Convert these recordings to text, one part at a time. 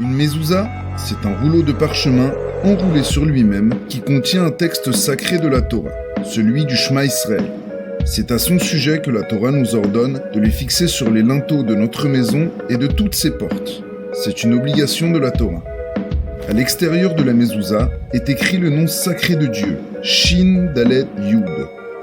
Une mezouza, c'est un rouleau de parchemin enroulé sur lui-même qui contient un texte sacré de la Torah, celui du Shema Israël. C'est à son sujet que la Torah nous ordonne de les fixer sur les linteaux de notre maison et de toutes ses portes. C'est une obligation de la Torah. À l'extérieur de la mezouza est écrit le nom sacré de Dieu, Shin Dalet Yud,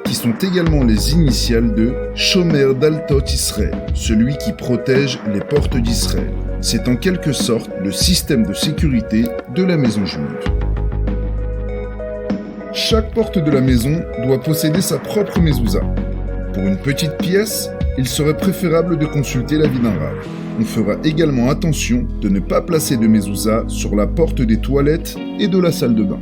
qui sont également les initiales de Shomer Daltot Israël, celui qui protège les portes d'Israël. C'est en quelque sorte le système de sécurité de la maison juive. Chaque porte de la maison doit posséder sa propre mezouza. Pour une petite pièce, il serait préférable de consulter l'avis d'un rav. On fera également attention de ne pas placer de mezouza sur la porte des toilettes et de la salle de bain.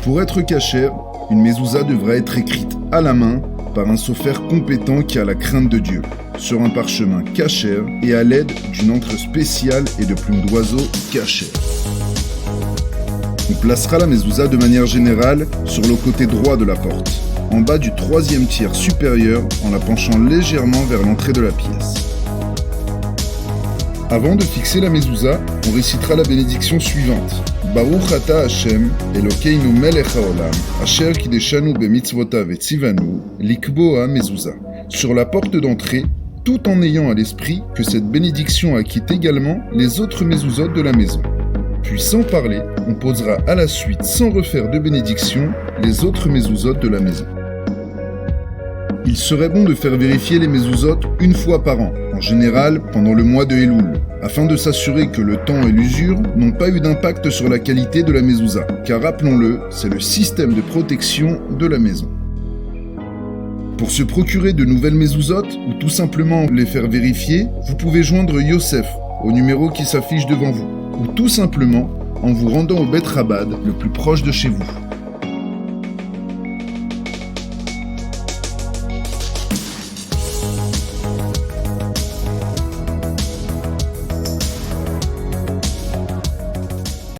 Pour être cachère, une mezouza devra être écrite à la main par un sofer compétent qui a la crainte de Dieu, sur un parchemin cachère et à l'aide d'une encre spéciale et de plumes d'oiseaux cachères. On placera la mezouza de manière générale sur le côté droit de la porte, en bas du troisième tiers supérieur en la penchant légèrement vers l'entrée de la pièce. Avant de fixer la mezouza, on récitera la bénédiction suivante. Baruch ata Hashem, Elokeinu melech haolam, asher kideshanu bemitzvotav et tzivanu, likboa mezouza. Sur la porte d'entrée, tout en ayant à l'esprit que cette bénédiction acquitte également les autres mezouzot de la maison. Puis sans parler, on posera à la suite, sans refaire de bénédiction, les autres mezouzotes de la maison. Il serait bon de faire vérifier les mezouzotes une fois par an, en général pendant le mois de Elul, afin de s'assurer que le temps et l'usure n'ont pas eu d'impact sur la qualité de la mezouza, car rappelons-le, c'est le système de protection de la maison. Pour se procurer de nouvelles mezouzotes, ou tout simplement les faire vérifier, vous pouvez joindre Yosef au numéro qui s'affiche devant vous, ou tout simplement en vous rendant au Bet Rabad le plus proche de chez vous.